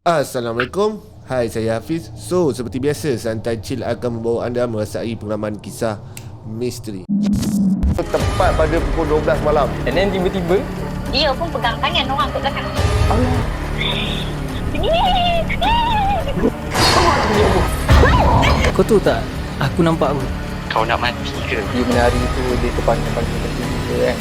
Assalamualaikum. Hai, saya Hafiz. So, seperti biasa, Santai Chill akan membawa anda merasai pengalaman kisah misteri. Tepat pada pukul 12 malam. And then tiba-tiba Dia pun pegang tangan orang kat belakang. Kau tahu tak, aku nampak apa? kau nak mati ke? Dia menari tu dia terpanggil-panggil macam tu kan.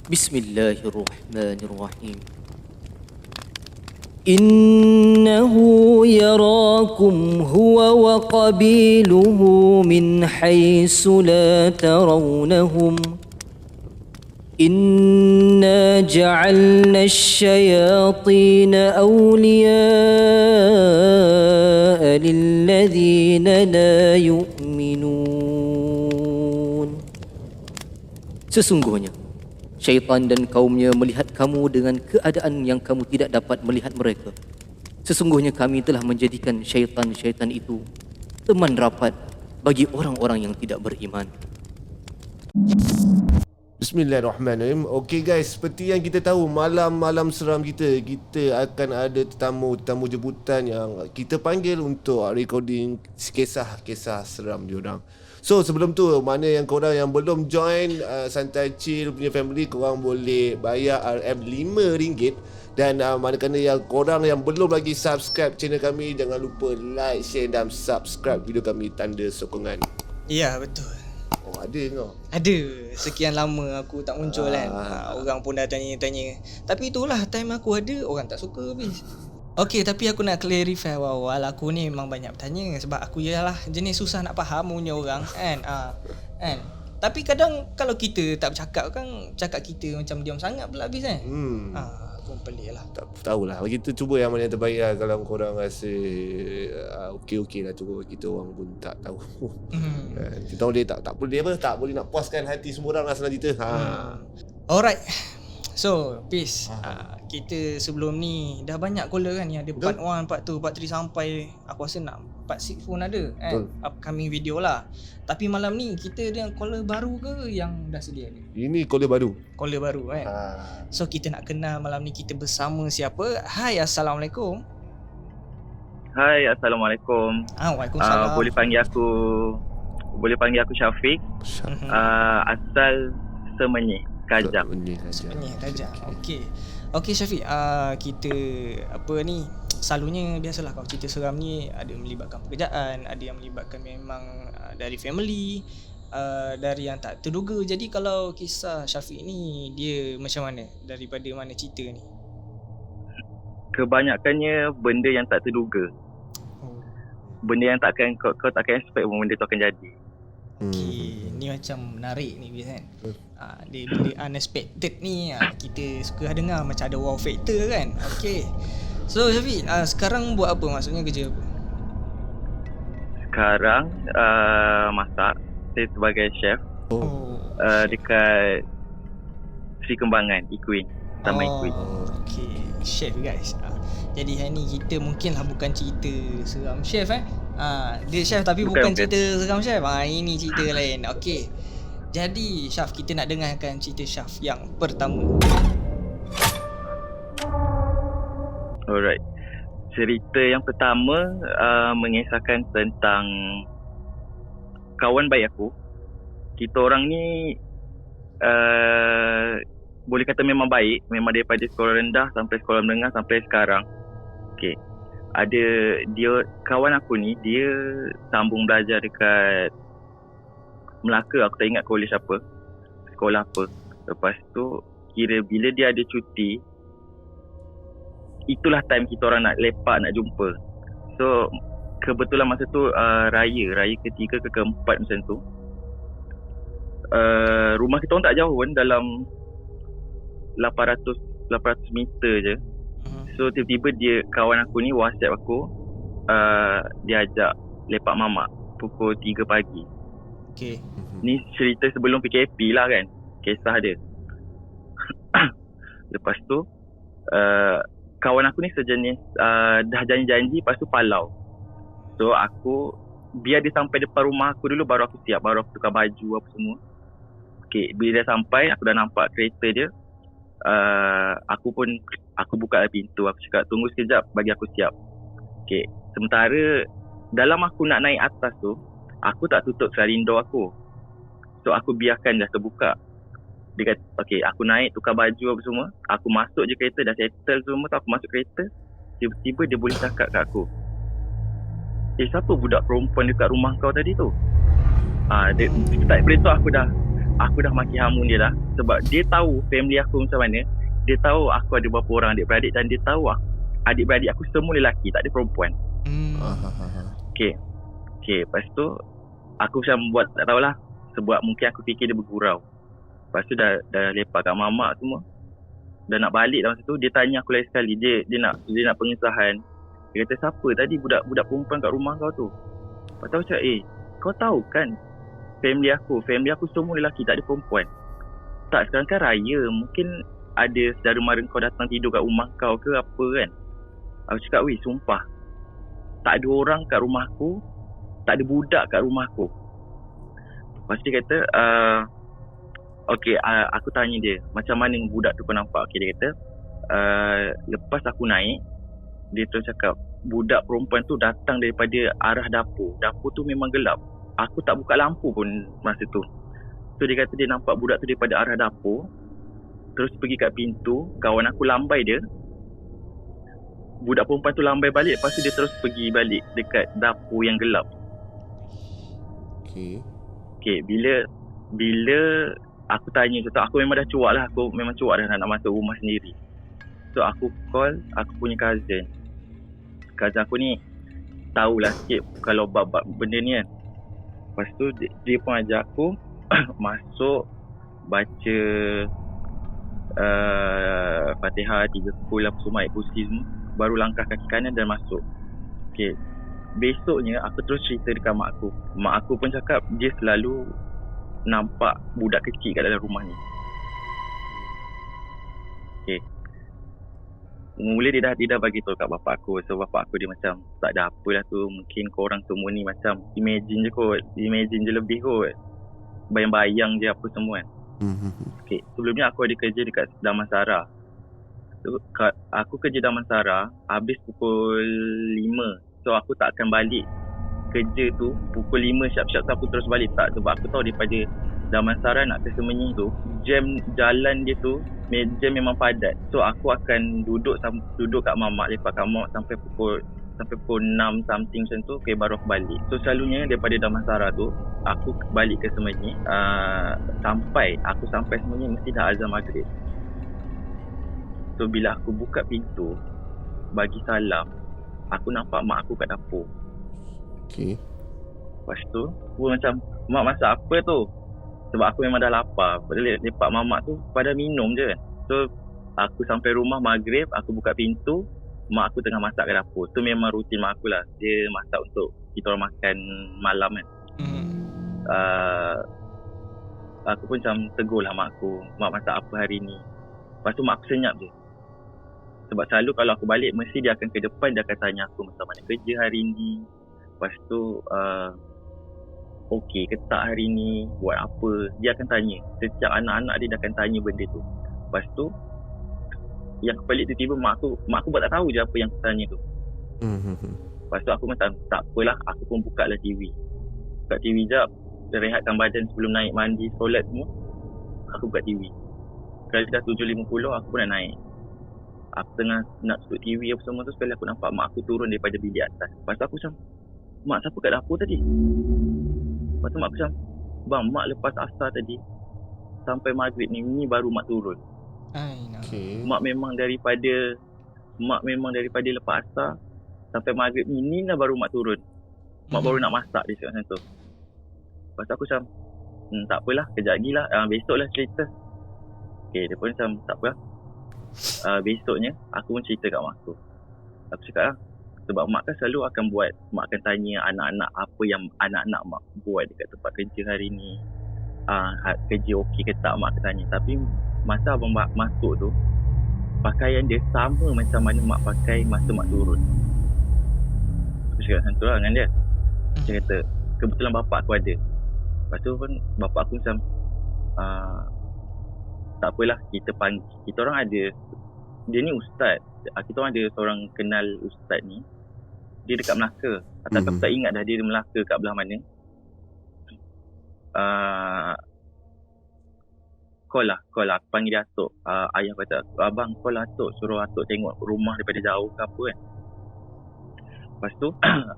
Bismillahirrahmanirrahim. Innahu yarakum huwa wa qabiluhu min haythu la tarawnahum. Inna ja'alna asy-syayatina awliya'a lilladhina la yu'minun. Sesungguhnya syaitan dan kaumnya melihat kamu dengan keadaan yang kamu tidak dapat melihat mereka. Sesungguhnya kami telah menjadikan syaitan-syaitan itu teman rapat bagi orang-orang yang tidak beriman. Bismillahirrahmanirrahim. Okey guys, seperti yang kita tahu, malam-malam seram kita akan ada tetamu jemputan yang kita panggil untuk recording kisah-kisah seram diorang. So sebelum tu, mana yang korang yang belum join Santai Chill punya family, korang boleh bayar RM5. Dan manakala yang korang yang belum lagi subscribe channel kami, jangan lupa like, share dan subscribe video kami, tanda sokongan. Ya, betul. Oh, ada kau? Ada. Sekian lama aku tak muncul kan. Orang pun dah tanya-tanya. Tapi itulah, time aku ada, orang tak suka habis. Okay, tapi aku nak clarify awal-awal, aku ni memang banyak bertanya. Sebab aku ialah jenis susah nak faham punya orang kan. Kan. Tapi kadang kalau kita tak bercakap kan, cakap kita macam diam sangat pula habis kan. Aku pelik lah. Tak tahulah. Kita cuba yang mana yang terbaik lah. Kalau korang rasa okey-okey lah, cuba. Kita orang pun tak tahu. Kita boleh tak boleh apa, tak boleh nak puaskan hati semua orang lah senang cerita. Alright. So, peace. Kita sebelum ni dah banyak caller kan, yang ada part 1, part 2, part 3 sampai aku rasa nak part 6 pun ada kan. Upcoming video lah. Tapi malam ni kita ada caller baru ke yang dah sedia ni? Ini caller baru. Caller baru kan. So kita nak kenal malam ni kita bersama siapa? Hai, Assalamualaikum. Hai, Assalamualaikum. Waalaikumsalam. Boleh panggil aku Syafiq. Asal Semenyih, Kajang. Sebenarnya Kajang. Okey Syafiq, kita apa ni, selalunya biasalah kalau cerita seram ni ada melibatkan pekerjaan, ada yang melibatkan memang dari family, dari yang tak terduga. Jadi kalau kisah Syafiq ni dia macam mana, daripada mana cerita ni? Kebanyakannya benda yang tak terduga. Benda yang kau takkan expect pun benda tu akan jadi. Okey, ni macam menarik ni biasa kan. Dia bila unexpected ni, kita suka dengar macam ada wow factor kan. Okey. So Syafiq, sekarang buat apa, maksudnya kerja apa? Sekarang masak. Saya sebagai chef dekat Sri Kembangan, Equine, Taman Equine. Okey, chef guys. Jadi hari ni kita mungkinlah bukan cerita seram chef dia chef tapi bukan cerita seram chef. Ini cerita lain. Okey. Jadi Syaf, kita nak dengarkan cerita Syaf yang pertama. Alright. Cerita yang pertama mengisahkan tentang kawan baik aku. Kita orang ni boleh kata memang baik. Memang daripada sekolah rendah sampai sekolah menengah sampai sekarang. Okay. Ada dia, kawan aku ni, dia sambung belajar dekat Melaka. Aku tak ingat college apa, sekolah apa. Lepas tu kira bila dia ada cuti, itulah time kita orang nak lepak, nak jumpa. So kebetulan masa tu raya ketiga ke keempat macam tu. Rumah kita orang tak jauh pun, dalam 800 meter je. So tiba-tiba dia, kawan aku ni WhatsApp aku, dia ajak lepak mamak pukul 3 pagi. Okay. Ni cerita sebelum PKP lah kan. kisah dia. Lepas tu kawan aku ni sejenis dah janji-janji, lepas tu palau. So aku biar dia sampai depan rumah aku dulu, baru aku siap, baru aku tukar baju apa semua. Okay, bila dia sampai, aku dah nampak kereta dia. Aku buka pintu, aku cakap tunggu sekejap, bagi aku siap. Okay, sementara dalam aku nak naik atas tu, aku tak tutup sliding door aku. So aku biarkan dah terbuka. Dia kata, okay, aku naik, tukar baju apa semua. Aku masuk je kereta, dah settle semua tu, aku masuk kereta. Tiba-tiba dia boleh cakap kat aku, siapa budak perempuan dekat rumah kau tadi tu? Dia start dari tu aku dah maki hamun dia dah. Sebab dia tahu family aku macam mana. Dia tahu aku ada berapa orang adik-beradik, dan dia tahu adik-beradik aku semua lelaki, tak ada perempuan. Okay, lepas tu aku macam buat tak tahulah, sebab mungkin aku fikir dia bergurau. Lepas tu dah lepak kat mamak semua. Dah nak balik dah masa tu, dia tanya aku lagi sekali. Dia nak pengesahan. Dia kata, siapa tadi budak perempuan kat rumah kau tu? Lepas tu aku cakap, kau tahu kan family aku semua lelaki, tak ada perempuan. Tak, sekarang kan raya, mungkin ada saudara mara kau datang tidur kat rumah kau ke apa kan. Aku cakap, sumpah, tak ada orang kat rumah aku, tak ada budak kat rumah aku. Lepas tu dia kata, aku tanya dia, macam mana budak tu kau nampak? Okay, dia kata, lepas aku naik, dia terus cakap, budak perempuan tu datang daripada arah dapur. Dapur tu memang gelap. Aku tak buka lampu pun masa tu. So dia kata dia nampak budak tu daripada arah dapur, terus pergi kat pintu. Kawan aku lambai dia, budak perempuan tu lambai balik. Lepas tu dia terus pergi balik dekat dapur yang gelap. Okay, bila aku tanya tu, aku memang dah cuak lah. Aku memang cuak dah nak masuk rumah sendiri. So aku call aku punya cousin. Cousin aku ni tahulah sikit kalau bab-bab benda ni kan. Lepas tu dia pun ajak aku masuk, baca Fatihah 3 kul apa semua, ayat kursi semua, baru langkah kaki kanan dan masuk. Okay, besoknya aku terus cerita dekat mak aku. Mak aku pun cakap dia selalu nampak budak kecil kat dalam rumah ni. Okay, mula dia dah bagi tahu kat bapak aku. So bapak aku dia macam, tak ada apalah tu, mungkin korang semua ni macam imagine je lebih kot, bayang-bayang je apa semua kan. Okay, sebelumnya aku ada kerja dekat Damansara. So, aku kerja Damansara habis pukul 5. So aku tak akan balik kerja tu pukul 5 siap-siap tu aku terus balik, tak. Sebab aku tahu daripada Damansara nak ke Semenyih tu, jam jalan dia tu, jam memang padat. So aku akan duduk kat mamak, lepak kat mamak sampai pukul 6 something macam tu. Okay, baru aku balik. So selalunya daripada Damansara tu aku balik ke Semenyih, sampai Semenyih mesti dah azan maghrib. So bila aku buka pintu bagi salam, aku nampak mak aku kat dapur. Okay. Lepas tu aku macam, mak masak apa tu? Sebab aku memang dah lapar. Lepak mamak tu pada minum je kan. So aku sampai rumah maghrib, aku buka pintu, mak aku tengah masak kat dapur. Tu memang rutin mak aku lah. Dia masak untuk kita orang makan malam kan. Aku pun macam tegur lah mak aku, mak masak apa hari ni? Lepas tu mak aku senyap je. Sebab selalu kalau aku balik, mesti dia akan ke depan, dia akan tanya aku macam mana kerja hari ni. Lepas tu okey ke tak hari ni, buat apa, dia akan tanya. Setiap anak-anak dia akan tanya benda tu. Lepas tu yang pelik tiba-tiba mak aku buat tak tahu je apa yang aku tanya tu. Lepas tu aku macam, tak apalah, aku pun buka lah TV. Buka TV jap, rehatkan badan sebelum naik mandi, solat semua. Aku buka TV. Kali dah 7.50 aku pun nak naik. Aku tengah nak tutup TV apa semua tu, sekali aku nampak mak aku turun daripada bilik atas. Lepas tu aku macam, mak siapa kat dapur tadi? Lepas tu mak aku macam, bang, mak lepas asar tadi sampai maghrib ni baru mak turun. Okay. Mak memang daripada lepas asar sampai maghrib ni lah baru mak turun. Mak baru nak masak, dia cakap macam tu. Lepas tu aku macam, tak apalah, kejap lagi lah, besok lah cerita. Okay, dia pun macam, tak apa. Besoknya aku pun cerita kat mak aku. Aku cakap lah, sebab mak kan selalu akan mak akan tanya anak-anak apa yang anak-anak mak buat dekat tempat kerja hari ni. kerja okey ke tak, mak aku tanya. Tapi masa abang masuk tu, pakaian dia sama macam mana mak pakai masa mak turun. Aku cakap macam tu lah dengan dia. Dia kata kebetulan bapak aku ada. Lepas tu pun bapak aku macam tak apalah, kita orang ada, dia ni ustaz. Kita orang ada seorang kenal ustaz ni. Dia dekat Melaka. Tapi aku tak ingat dah dia Melaka kat belah mana. Call lah aku panggil dia Atuk. Ayah kata, abang call lah Atuk, suruh Atuk tengok rumah daripada jauh ke apa kan. Lepas tu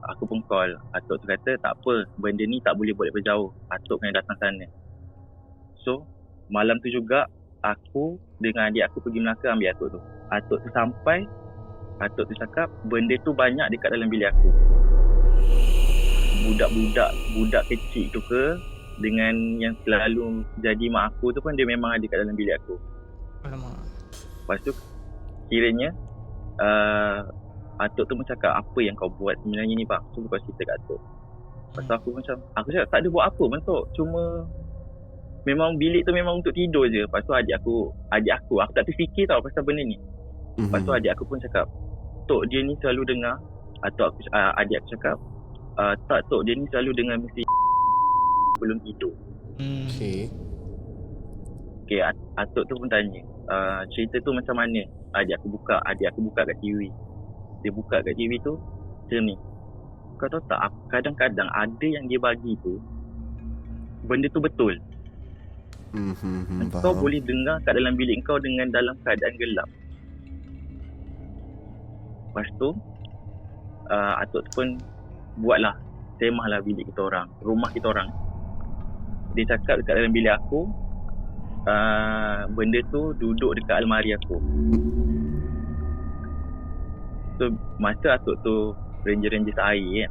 aku pun call. Atuk tu kata tak apa, benda ni tak boleh buat daripada jauh, Atuk kena datang sana. So malam tu juga aku dengan adik aku pergi Melaka ambil Atuk tu. Atuk tu sampai, Atuk tu cakap benda tu banyak dekat dalam bilik aku. Budak kecil tu ke, dengan yang selalu jadi mak aku tu pun dia memang ada kat dalam bilik aku. Alamak. Lepas tu kiranya Atuk tu pun cakap, apa yang kau buat sebenarnya ni bang? Cuba kau cerita kat Atuk. Lepas tu aku cakap tak ada buat apa pun Tok, cuma memang bilik tu memang untuk tidur je. Lepas tu adik aku tak terfikir tau pasal benda ni. Lepas tu adik aku pun cakap, Tok dia ni selalu dengar. Adik aku cakap, tak Tok, dia ni selalu dengar mesti belum tidur. Okay, Atuk tu pun tanya, cerita tu macam mana? Adik aku buka kat TV. Dia buka kat TV tu macam ni. Kau tahu tak, kadang-kadang ada yang dia bagi tu benda tu betul. Kau boleh dengar kat dalam bilik kau dengan dalam keadaan gelap. Lepas tu Atuk tu pun buatlah, semahlah bilik kita orang, rumah kita orang. Dia cakap dekat dalam bilik aku, benda tu duduk dekat almari aku. So masa Atuk tu ranger air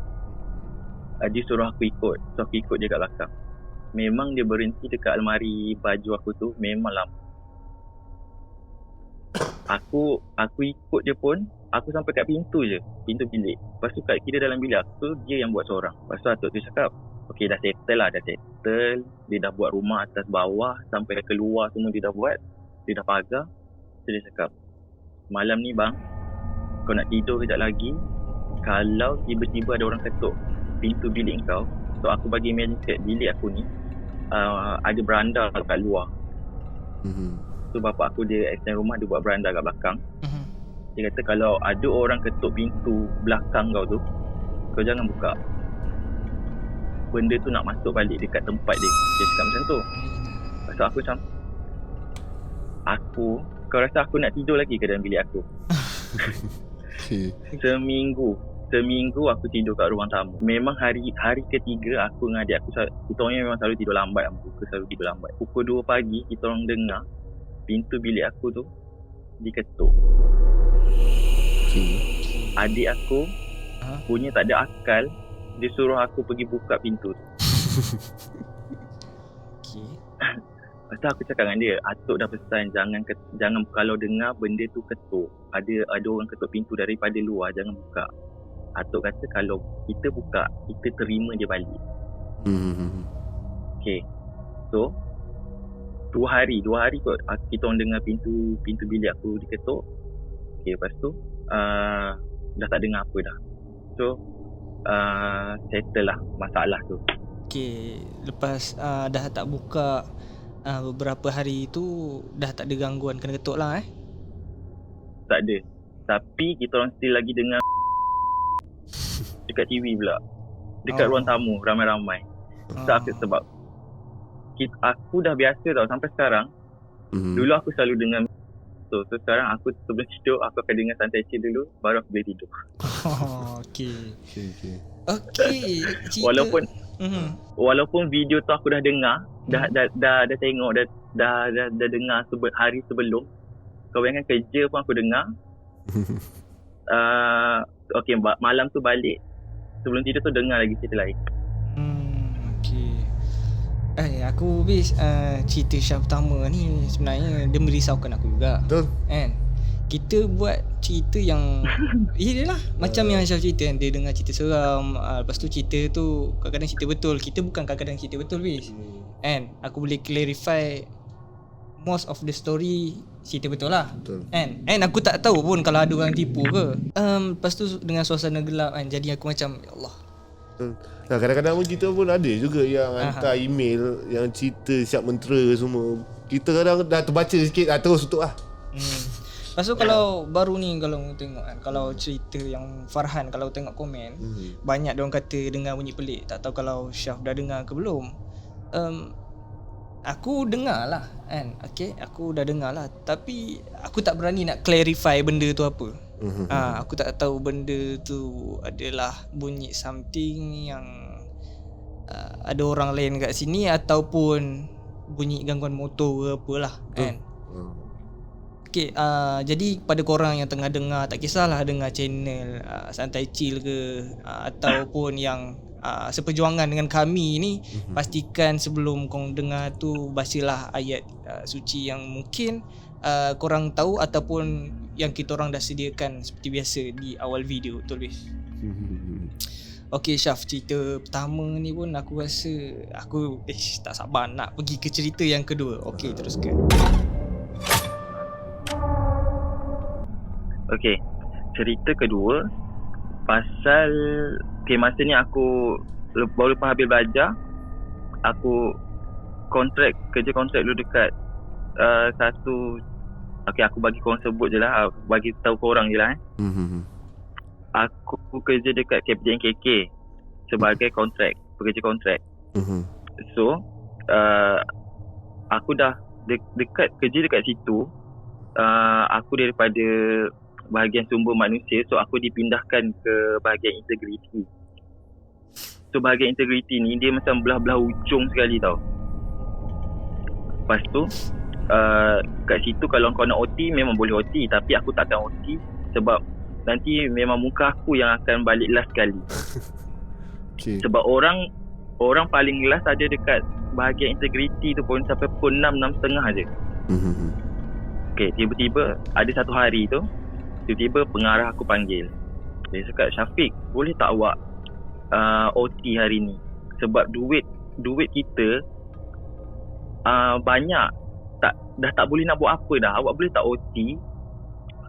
kan, dia suruh aku ikut. So aku ikut dia kat belakang. Memang dia berhenti dekat almari baju aku tu, memang lama. Aku ikut dia pun, aku sampai kat pintu bilik. Lepas tu kat kira dalam bilik aku tu, dia yang buat seorang. Lepas tu Atuk tu cakap, okay dah settle. Dia dah buat rumah atas bawah, sampai keluar semua dia dah buat. Dia dah pagar. So dia cakap, malam ni bang, kau nak tidur kejap lagi, kalau tiba-tiba ada orang ketuk pintu bilik kau, so aku bagi imagine kat bilik aku ni ada beranda kat luar. So bapak aku dia extend rumah, dia buat beranda kat belakang. Dia kata kalau ada orang ketuk pintu belakang kau tu, kau jangan buka. Benda tu nak masuk balik dekat tempat dia. Dia cakap macam tu. Pasal aku macam, kau rasa aku nak tidur lagi ke dalam bilik aku? Seminggu aku tidur kat ruang tamu. Memang hari ketiga aku dengan adik aku, kita orang memang selalu tidur lambat. Pukul 2 pagi kita orang dengar pintu bilik aku tu diketuk. Adik aku punya tak ada akal, dia suruh aku pergi buka pintu tu. Lepas tu aku cakap dengan dia, Atuk dah pesan jangan kalau dengar benda tu ketuk, ada orang ketuk pintu daripada luar, jangan buka. Atuk kata kalau kita buka, kita terima dia balik. Okay, so 2 hari kot kita orang dengar pintu bilik aku diketuk. Okay, lepas tu dah tak dengar apa dah. So settle lah masalah tu. Okay, lepas dah tak buka beberapa hari tu, dah tak ada gangguan kena ketuk lah Tak ada. Tapi kita orang still lagi dengar dekat TV pula, dekat ruang tamu ramai-ramai. Sebab aku dah biasa tau sampai sekarang. Dulu aku selalu dengar so sekarang aku sebelum tidur aku akan dengar santai dulu, baru aku boleh tidur. Okay. Walaupun video tu aku dah dengar, dah tengok, dah dengar hari sebelum. Kau bayangkan kerja pun aku dengar. Okay, malam tu balik, sebelum tidur tu dengar lagi cerita lain. Okay. Aku cerita Syah pertama ni sebenarnya dia merisaukan aku juga. Betul. Kan? kita buat cerita yang Yelah macam yang Syaf cerita kan, dia dengar cerita seram, lepas tu cerita tu kadang-kadang cerita betul. Kita bukan kadang-kadang cerita betul bis. And aku boleh clarify most of the story cerita betul lah. Betul. And aku tak tahu pun kalau ada orang tipu ke. Lepas tu dengan suasana gelap kan, jadi aku macam ya Allah. Nah, kadang-kadang pun kita pun ada juga yang hantar email yang cerita siap mentera semua. Kita kadang dah terbaca sikit, terus tutup lah. Lepas tu kalau baru ni kalau tengok kan, kalau cerita yang Farhan, kalau tengok komen, banyak diorang kata dengar bunyi pelik. Tak tahu kalau Syaf dah dengar ke belum. Aku dengar lah kan. Okay, aku dah dengar lah. Tapi aku tak berani nak clarify benda tu apa. Aku tak tahu benda tu adalah bunyi something yang ada orang lain kat sini, ataupun bunyi gangguan motor ke apalah kan. Okay, jadi pada korang yang tengah dengar, tak kisahlah dengar channel Santai Chill ke ataupun yang seperjuangan dengan kami ni, pastikan sebelum korang dengar tu bacalah ayat suci yang mungkin korang tahu ataupun yang kita orang dah sediakan seperti biasa di awal video. Betul bis? Okay Syaf, cerita pertama ni pun aku rasa aku tak sabar nak pergi ke cerita yang kedua. Okay, teruskan. Okay, cerita kedua pasal masa ni aku baru lepas habis belajar, aku kerja kontrak dulu dekat satu. Okay, aku bagi korang sebut je lah, bagi tahu korang je lah Aku kerja dekat KPJNKK sebagai pekerja kontrak. So aku dah kerja dekat situ. Aku daripada bahagian sumber manusia, so aku dipindahkan ke bahagian integriti. So bahagian integriti ni dia macam belah-belah ujung sekali tau. Lepas tu kat situ kalau kau nak OT memang boleh OT, tapi aku takkan OT sebab nanti memang muka aku yang akan balik last sekali. Sebab orang paling last ada dekat bahagian integriti tu pun sampai pukul 6.30 je. Okay, tiba-tiba ada satu hari tu, tiba-tiba pengarah aku panggil. Dia cakap, Syafiq, boleh tak awak OT hari ni? Sebab duit kita banyak, dah tak boleh nak buat apa dah. Awak boleh tak OT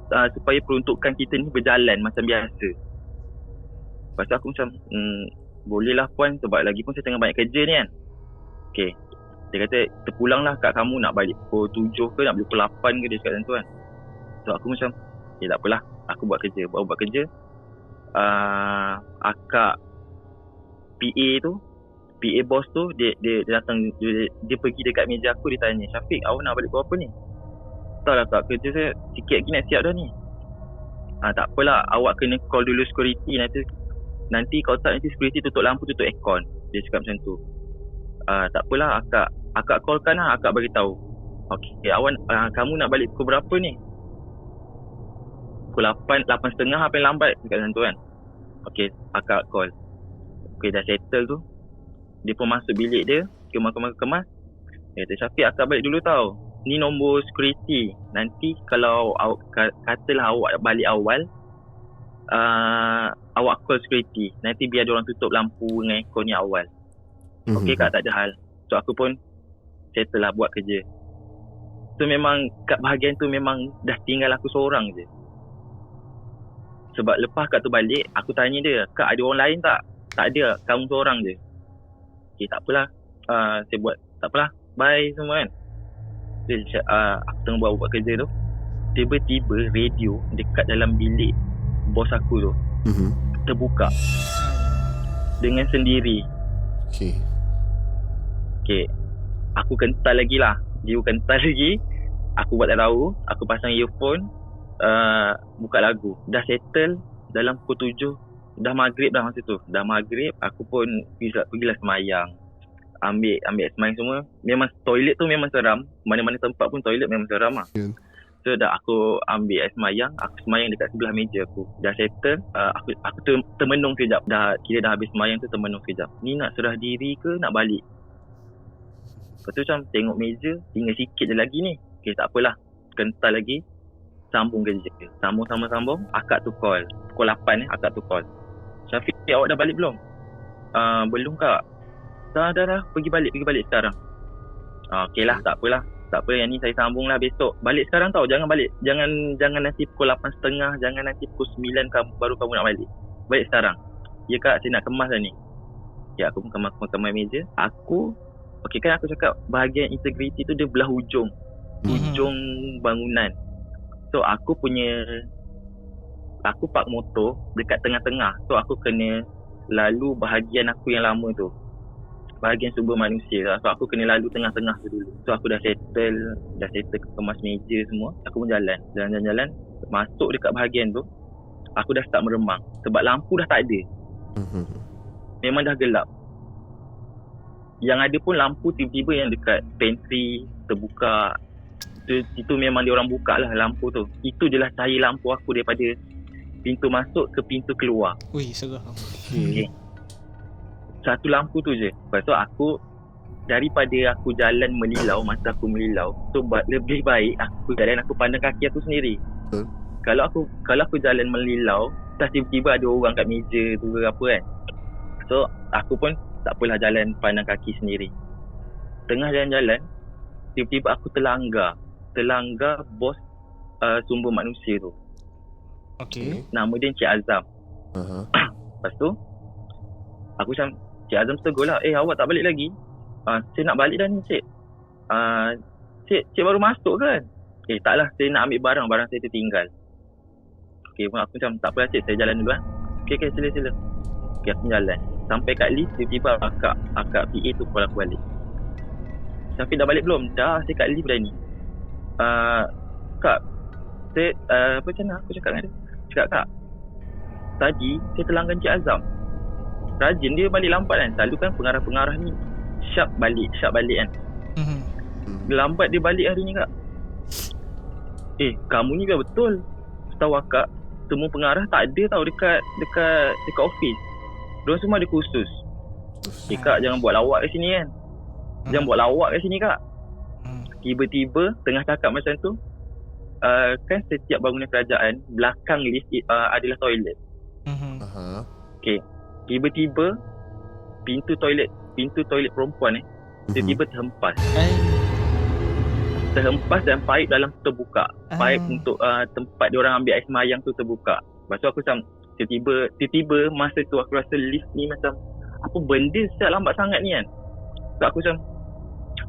supaya peruntukan kita ni berjalan macam biasa. Lepas tu aku macam boleh lah puan, sebab lagi pun saya tengah banyak kerja ni kan. Okay, dia kata terpulanglah kat kamu, nak balik pukul 7 ke nak balik pukul 8 ke, dia cakap macam tu kan. So aku macam tak apalah, aku buat kerja. Akak PA boss tu dia datang, dia pergi dekat meja aku, dia tanya, Syafiq, awak nak balik pukul apa ni? Tak lah kak, kerja saya sikit lagi nak siap dah ni. Tak apalah, awak kena call dulu security, nanti kalau tak, nanti security tutup lampu, tutup aircon. Dia cakap macam tu. Tak apalah, akak callkan lah, akak bagi tahu. Okey, awak kamu nak balik pukul berapa ni? Pukul 8.30 apa yang lambat, cakap macam tu kan. Okey, akak call. Okey, dah settle tu. Dia pun masuk bilik dia, kemas. Dia kata, Syafiq, akak balik dulu tau. Ni nombor security. Nanti kalau katalah awak balik awal, awak call security. Nanti biar diorang tutup lampu dengan aircon ni awal. Okey kak, tak ada hal. So aku pun settle lah buat kerja. So memang kat bahagian tu memang dah tinggal aku seorang je. Sebab lepas kak tu balik, aku tanya dia, kak ada orang lain tak? Tak ada, kamu seorang je. Okay, tak apalah, saya buat, tak apalah, bye semua kan. Aku tengah buat kerja tu, tiba-tiba radio dekat dalam bilik bos aku tu terbuka dengan sendiri. Okay, aku kental lagi lah, jiwa kental lagi. Aku buat tak tahu, aku pasang earphone, buka lagu. Dah settle dalam pukul 7, dah maghrib dah masa tu. Dah maghrib, aku pun pergilah semayang. Ambil semayang semua. Memang toilet tu memang seram. Mana-mana tempat pun toilet memang seram lah. So dah aku ambil air semayang. Aku semayang dekat sebelah meja aku. Dah settle, aku termenung sekejap. Kira dah habis semayang tu, termenung sekejap. Ni nak serah diri ke nak balik? Lepas tu macam tengok meja, tinggal sikit je lagi ni. Okay, tak apalah, kental lagi. Sambung kerja. Sambung. Akak tu call. Pukul 8 akak tu call. Syafiq, awak dah balik belum? Belum kak. Dah. Pergi balik sekarang. Okey lah, tak apalah. Tak apa, yang ni saya sambung lah besok. Balik sekarang tau, jangan balik. Jangan nanti pukul 8.30, jangan nanti pukul 9 baru kamu nak balik. Balik sekarang. Ya kak, saya nak kemas lah ni. Ya, aku pun kemas meja. Okey kan aku cakap bahagian integriti tu dia belah ujung bangunan. So aku park motor dekat tengah-tengah. So aku kena lalu bahagian aku yang lama tu, bahagian sumber manusia lah. So aku kena lalu tengah-tengah tu dulu. So aku dah settle kemas meja semua. Aku pun jalan. Masuk dekat bahagian tu, aku dah start meremang sebab lampu dah tak ada. Memang dah gelap. Yang ada pun lampu tiba-tiba yang dekat pantry terbuka. Itu memang dia orang buka lah lampu tu. Itu je lah cahaya lampu aku daripada pintu masuk ke pintu keluar. Ui, seram. Okay. Satu lampu tu je. Lepas tu daripada aku jalan melilau, masa aku melilau, so lebih baik aku pandang kaki aku sendiri. Kalau aku jalan melilau, tiba-tiba ada orang kat meja tu ke apa kan. So aku pun tak apalah, jalan pandang kaki sendiri. Tengah jalan-jalan, tiba-tiba aku terlanggar bos sumber manusia tu. Okey. Nama dia Encik Azam. Lepas tu aku macam, Cik Azam tegur lah, awak tak balik lagi? Saya nak balik dah ni cik. Cik baru masuk kan? Taklah, saya nak ambil barang saya tertinggal. Aku macam, tak apa cik, saya jalan dulu . Okay, sila. Aku jalan sampai kat lift, tiba-tiba akak PA tu call aku balik. Syafiq dah balik belum? Dah, saya kat lift dah ni. Kak, saya macam mana aku cakap dengan dia? Cakap, kak, tadi saya terlanggar Encik Azam. Rajin dia balik lambat kan. Selalu kan pengarah-pengarah ni sharp balik kan. Lambat dia balik hari ni kak. Kamu ni biar betul. Setahu akak, semua pengarah tak ada tau dekat office. Diorang semua ada kursus. Kak, jangan buat lawak kat sini kan. Jangan buat lawak kat sini kak. Tiba-tiba tengah cakap macam tu, kan setiap bangunan kerajaan belakang lift adalah toilet. Okay. Tiba-tiba pintu toilet perempuan tiba-tiba terhempas dan paip dalam tu terbuka. Paip untuk tempat diorang ambil air semayang tu terbuka. Lepas tu aku macam tiba-tiba masa tu aku rasa lift ni macam apa benda siap lambat sangat ni kan. So aku macam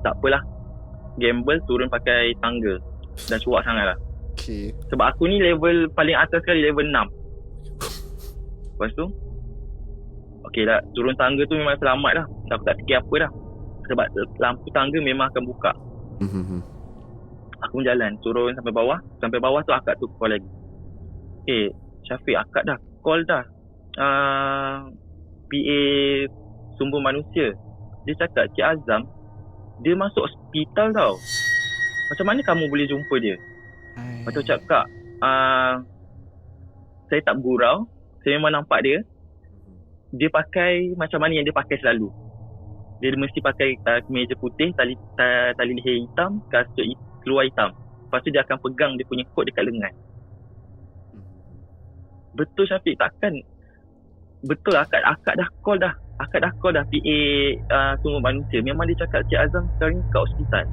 tak apalah, gamble turun pakai tangga. Dah cuak sangat lah. Okay. Sebab aku ni level paling atas sekali, level 6. Lepas tu okey dah, turun tangga tu memang selamat dah. Aku tak fikir apa dah. Sebab lampu tangga memang akan buka. Aku pun jalan, turun sampai bawah. Sampai bawah tu akak tu call lagi. Syafiq, akak dah call dah PA sumber manusia. Dia cakap Cik Azam dia masuk hospital tau. Macam mana kamu boleh jumpa dia? Lepas tu cakap, saya tak bergurau. Saya memang nampak dia. Dia pakai macam mana yang dia pakai selalu. Dia mesti pakai kemeja putih, tali leher hitam, kasut keluar hitam. Lepas tu dia akan pegang dia punya kot dekat lengan. Betul Syafiq, takkan. Betul, akak dah call dah. Akak dah call dah PA sumber manusia. Memang dia cakap Cik Azam sekarang ni kat hospital.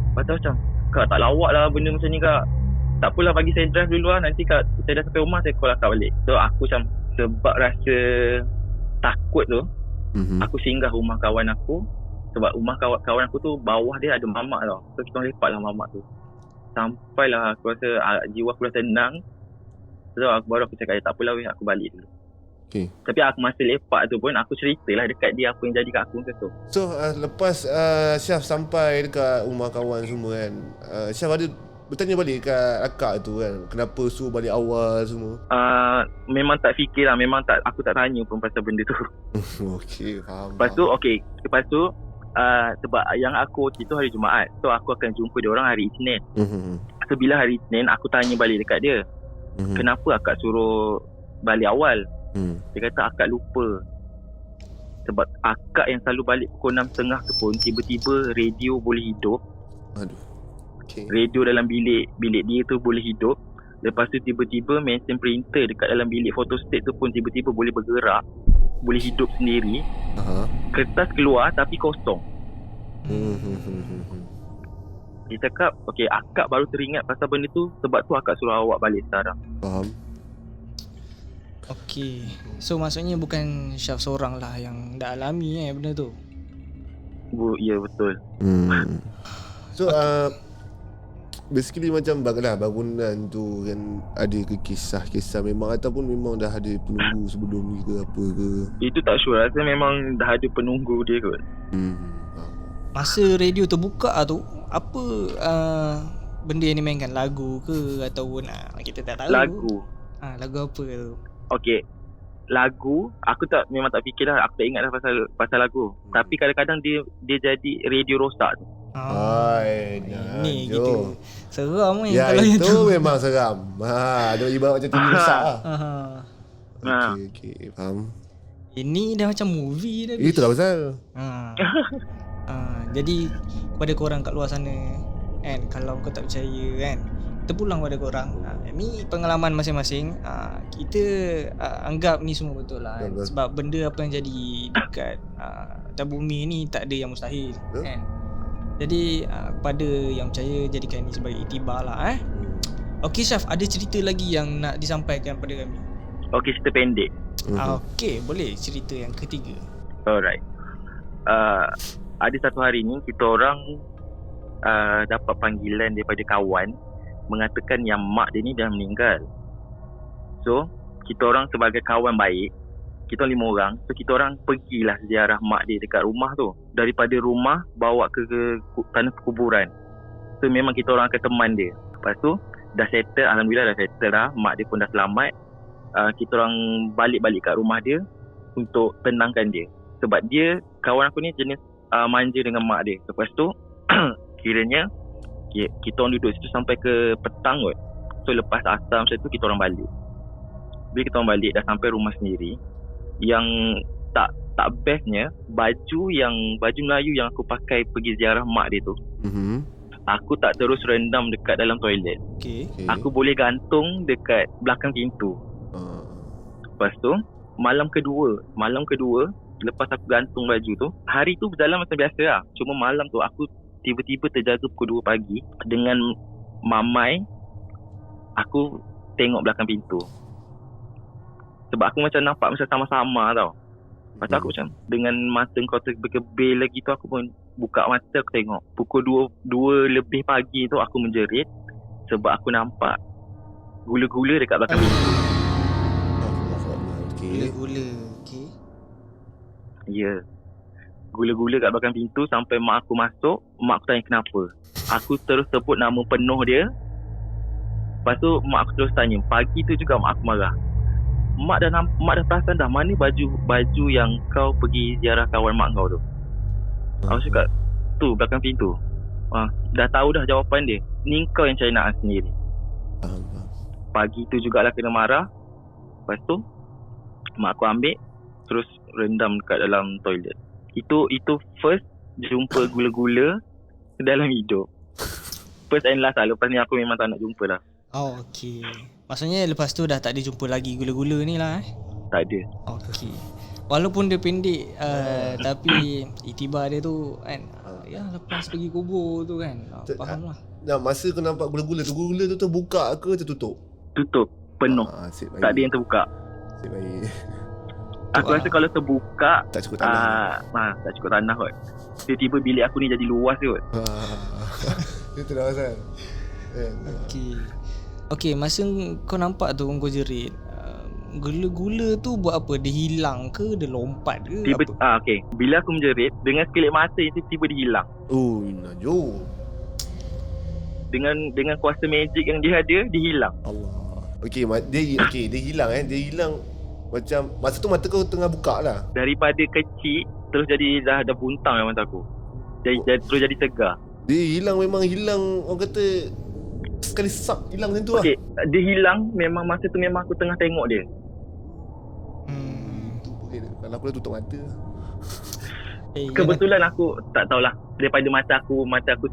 Lepas tu macam, kak tak lawak lah benda macam ni kak. Tak apalah, bagi saya drive dulu lah. Nanti saya dah sampai rumah, saya call akak balik. So aku macam, sebab rasa takut tu, aku singgah rumah kawan aku. Sebab rumah kawan aku tu bawah dia ada mamak tau. So kita lepak lah mamak tu. Sampailah aku rasa jiwa aku dah tenang. So baru aku cakap, tak apalah weh, aku balik dulu. Okay. Tapi aku masa lepak tu pun aku ceritalah dekat dia apa yang jadi kat aku macam tu. So lepas Syaf sampai dekat rumah kawan semua kan, Syaf ada bertanya balik kat akak tu kan, kenapa suruh balik awal semua? Memang tak fikir lah. Aku tak tanya pun pasal benda tu. Okey, faham. Lepas tu sebab yang aku OT tu hari Jumaat, so aku akan jumpa dia orang hari Isnin. So bila hari Isnin aku tanya balik dekat dia, kenapa akak suruh balik awal? Dia kata akak lupa. Sebab akak yang selalu balik pukul 6.30 tu pun tiba-tiba radio boleh hidup. Aduh. Okay. Radio dalam bilik dia tu boleh hidup. Lepas tu tiba-tiba mesin printer dekat dalam bilik photostat tu pun tiba-tiba boleh bergerak, boleh hidup sendiri. Aha. Kertas keluar tapi kosong. Hmm. Dia cakap, okay, akak baru teringat pasal benda tu, sebab tu akak suruh awak balik sekarang. Faham. Okay. So maksudnya bukan Syaf seorang lah yang dah alami benda tu. Ya, betul. So basically macam bangunan tu kan ada ke kisah-kisah memang ataupun memang dah ada penunggu sebelum ni ke apa ke? Itu tak sure, rasa memang dah ada penunggu dia kot. Faham. Masa radio terbuka tu, apa benda yang dimainkan? Lagu ke ataupun kita tak tahu. Lagu apa tu? Okay, lagu aku memang tak fikir dah, aku tak ingat dah pasal lagu. Tapi kadang-kadang dia jadi radio rosak tu. Ni gitu. Seram ni ya, kalau itu tu. memang seram. Dia ibarat macam TV rosak lah. Okay, faham. Ini dah macam movie dah. Itulah pasal. Jadi kepada korang kat luar sana kan, kalau kau tak percaya kan, terpulang pada korang. Ni pengalaman masing-masing. Kita anggap ni semua betul lah kan? Sebab benda apa yang jadi dekat atas bumi ni tak ada yang mustahil kan. Jadi kepada yang percaya, jadikan ni sebagai iktibar lah Okey Syaf, ada cerita lagi yang nak disampaikan pada kami? Okay, cerita pendek. Okey, boleh cerita yang ketiga. Alright. Ada satu hari ni kita orang dapat panggilan daripada kawan mengatakan yang mak dia ni dah meninggal. So kita orang sebagai kawan baik, kita 5 orang, so kita orang pergilah ziarah mak dia dekat rumah tu. Daripada rumah bawa ke tanah perkuburan. So memang kita orang akan teman dia. Lepas tu dah settle, alhamdulillah dah settle dah, mak dia pun dah selamat. Kita orang balik kat rumah dia untuk tenangkan dia. Sebab dia, kawan aku ni jenis manja dengan mak dia. Lepas tu kiranya kita orang duduk situ sampai ke petang kot. So lepas asar macam tu kita orang balik. Bila kita orang balik dah sampai rumah sendiri, yang tak bestnya, baju Melayu yang aku pakai pergi ziarah mak dia tu, aku tak terus rendam dekat dalam toilet. Okay. Aku boleh gantung dekat belakang pintu. Lepas tu malam kedua lepas aku gantung baju tu, hari tu berjalan macam biasa lah. Cuma malam tu aku tiba-tiba terjaga pukul 2 pagi dengan mamai aku tengok belakang pintu. Sebab aku macam nampak macam sama-sama tau. Lepas tu aku macam dengan mata kau terkebel lagi tu, aku pun buka mata, aku tengok pukul 2 lebih pagi tu aku menjerit sebab aku nampak gula-gula dekat belakang pintu. Gula-gula. Okay. Ya. Gula-gula kat belakang pintu sampai mak aku masuk. Mak aku tanya kenapa. Aku terus sebut nama penuh dia. Lepas tu mak aku terus tanya. Pagi tu juga mak aku marah. Mak dah perasan dah mana baju yang kau pergi ziarah kawan mak kau tu. Aku cakap tu belakang pintu. Dah tahu dah jawapan dia. Ni kau yang cari nak sendiri. Pagi tu jugalah kena marah. Lepas tu mak aku ambil terus rendam dekat dalam toilet. Itu first jumpa gula-gula dalam hidup. First and last lah. Lepas ni aku memang tak nak jumpa lah. Oh, okey. Maksudnya lepas tu dah tak ada jumpa lagi gula-gula ni lah Tak ada. Okey. Walaupun dia pendek tapi iktibar dia tu kan, ya lepas pergi kubur tu kan, faham lah. Masa kau nampak gula-gula tu terbuka ke tertutup? Tutup penuh. Tak ada yang terbuka. Asyik baik. Aku rasa kalau terbuka tak cukup tanah. Tak cukup tanah kot. Tiba-tiba bilik aku ni jadi luas kot. Itu dah pasal. Okey, masa kau nampak tu kau jerit, gula-gula tu buat apa? Dia hilang ke? Dia lompat ke? Okey. Bila aku menjerit, dengan sekelip mata tiba-tiba dia hilang. Oh, Najo. Dengan kuasa magic yang dia ada, dia hilang. Allah. Okey, dia hilang Dia hilang macam masa tu mata kau tengah buka lah. Daripada kecil terus jadi dah buntang mata aku. Terus jadi tegar. Dia hilang, memang hilang, orang kata sekali sak hilang macam tu lah. Okey, dia hilang memang masa tu memang aku tengah tengok dia. Kalau aku dah tutup mata. Kebetulan aku tak tahulah, daripada mata aku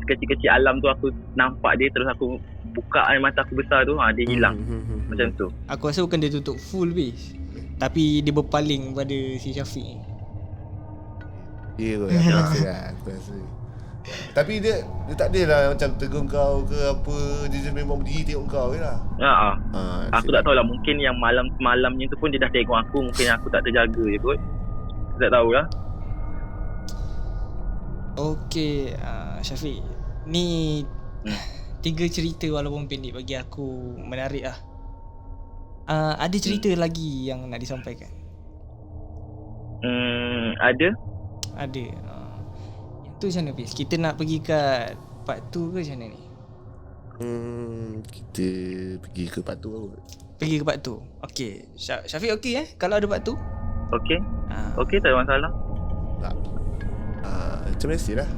kecil-kecil alam tu, aku nampak dia, terus aku buka air mata aku besar tu, dia hilang. Macam tu. Aku rasa bukan dia tutup full bis, tapi dia berpaling pada si Syafiq. Ya kot, aku rasa lah, aku rasa. Tapi dia tak adalah macam tegur kau ke apa, dia memang berdiri tengok kau je lah. Aku tak tahulah, mungkin yang malam-malamnya tu pun dia dah tengok aku, mungkin aku tak terjaga je kot. Tak tahulah. Okey, Syafiq, ni 3 cerita walaupun pendek bagi aku menarik lah. Ada cerita lagi yang nak disampaikan? Ada. Itu macam mana, Fiz? Kita nak pergi kat part 2 ke macam mana ni? Kita pergi ke part 2 kot. Pergi ke part 2. Okey, Syafiq okey kalau ada part 2? Okey. Okey, tak ada masalah. Tak. Macam biasa lah.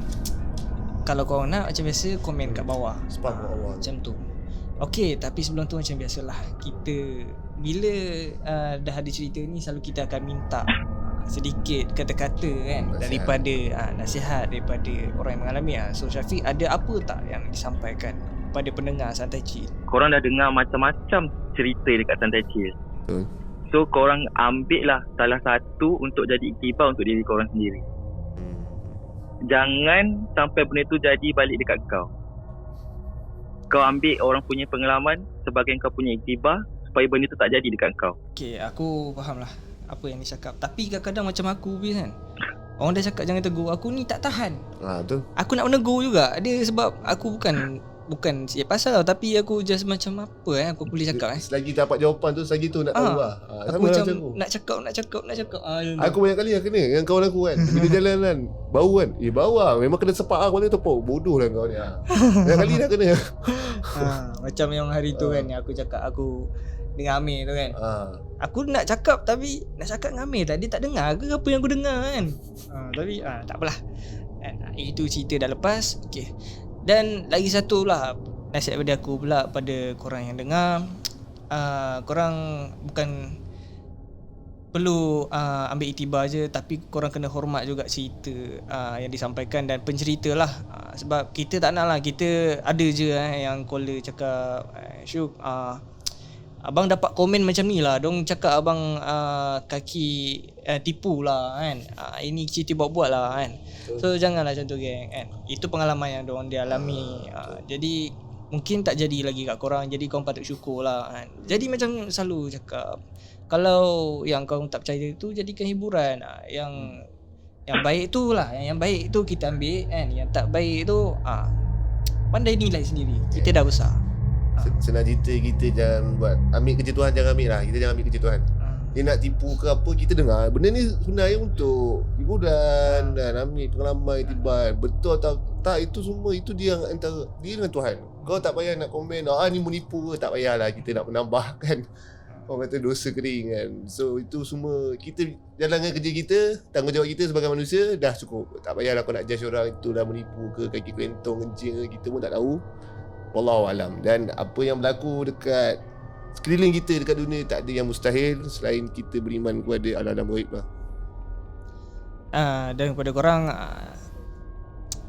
Kalau korang nak macam biasa, komen kat bawah. Spam kat bawah. Macam tu. Okey, tapi sebelum tu macam biasalah, kita bila dah ada cerita ni, selalu kita akan minta sedikit kata-kata kan, nasihat. daripada nasihat daripada orang yang mengalami. So Syafiq, ada apa tak yang disampaikan pada pendengar Santai Chill? Korang dah dengar macam-macam cerita dekat Santai Chill. Betul. So korang ambil lah salah satu untuk jadi iktibar untuk diri korang sendiri. Jangan sampai benda tu jadi balik dekat kau. Kau ambil orang punya pengalaman sebagai kau punya iktibar, supaya benda tu tak jadi dekat kau. Okey, aku faham lah apa yang dia cakap. Tapi kadang-kadang macam aku kan, orang dah cakap jangan tegur, aku ni tak tahan. Betul. Aku nak menegur juga dia, sebab aku bukan siap pasal tau, tapi aku just macam apa aku boleh cakap Selagi dapat jawapan tu, selagi tu nak tahu lah. aku macam nak cakap. Aku banyak kali lah kena dengan kawan aku kan. Bila jalan kan, bau kan, bau lah, memang kena sepak lah. Kau ni tepuk, bodoh lah kau ni. Banyak kali dah kena. Macam yang hari tu kan, aku cakap aku dengan Amir tu kan. Aku nak cakap, tapi nak cakap dengan Amir dia tak dengar ke apa yang aku dengar kan. Tapi tak apalah. Itu cerita dah lepas. Okay. Dan lagi satu lah nasihat daripada aku pula pada korang yang dengar, korang bukan perlu ambil iktibar je, tapi korang kena hormat juga cerita yang disampaikan dan pencerita lah. Sebab kita tak nak lah, kita ada je yang caller cakap, Syuk, abang dapat komen macam ni lah, dong cakap abang kaki tipu lah kan, ini cerita buat-buat lah kan. So janganlah macam tu geng kan. Itu pengalaman yang diorang dialami. Jadi mungkin tak jadi lagi kat korang, jadi korang patut syukur lah kan. Jadi macam selalu cakap, kalau yang korang tak percaya tu, jadikan hiburan. Yang baik tu lah, yang baik tu kita ambil kan, yang tak baik tu pandai nilai sendiri. Kita dah besar. Senang cerita, kita jangan buat, ambil kerja Tuhan, jangan ambil lah. Kita jangan ambil kerja Tuhan. Dia nak tipu ke apa, kita dengar. Benda ni sebenarnya untuk hiburan dan ambil pengalaman, iktibar. Betul atau tak, itu semua, itu dia antara dia dengan Tuhan. Kau tak payah nak komen, ni menipu ke, tak payahlah kita nak menambah kan. Orang kata dosa kering kan. So itu semua, kita jalankan kerja kita, tanggungjawab kita sebagai manusia, dah cukup. Tak payahlah kau nak judge orang itu dah menipu ke, kaki kelentong, kencing ke, kita pun tak tahu. Wallahualam. Dan apa yang berlaku dekat sekeliling kita dekat dunia, tak ada yang mustahil selain kita beriman kepada alam ghaib lah. Dan kepada korang,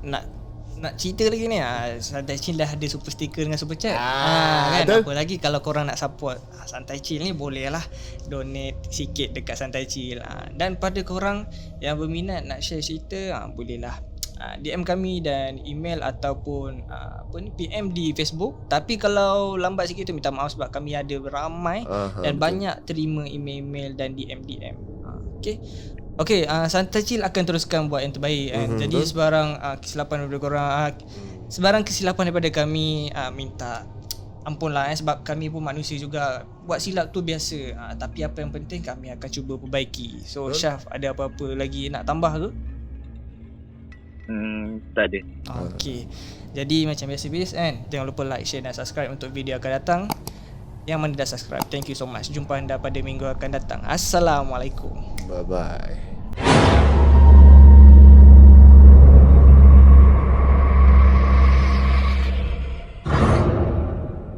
nak cerita lagi ni, Santai Chill dah ada super sticker dengan super chat. Kan, apa lagi kalau korang nak support Santai Chill ni, boleh lah donate sikit dekat Santai Chill. Dan pada korang yang berminat nak share cerita, boleh lah DM kami dan email ataupun PM di Facebook. Tapi kalau lambat sikit tu minta maaf, sebab kami ada ramai dan betul, banyak terima email dan DM. Okay, Santai Chill akan teruskan buat yang terbaik kan. Jadi sebarang kesilapan daripada korang, sebarang kesilapan daripada kami, minta ampun lah sebab kami pun manusia juga, buat silap tu biasa. Tapi apa yang penting, kami akan cuba perbaiki. So Syaf, ada apa-apa lagi nak tambah ke? Tak ada. Okay, jadi macam biasa kan, jangan lupa like, share dan subscribe untuk video akan datang. Yang mana dah subscribe, thank you so much. Jumpa anda pada minggu akan datang. Assalamualaikum. Bye bye.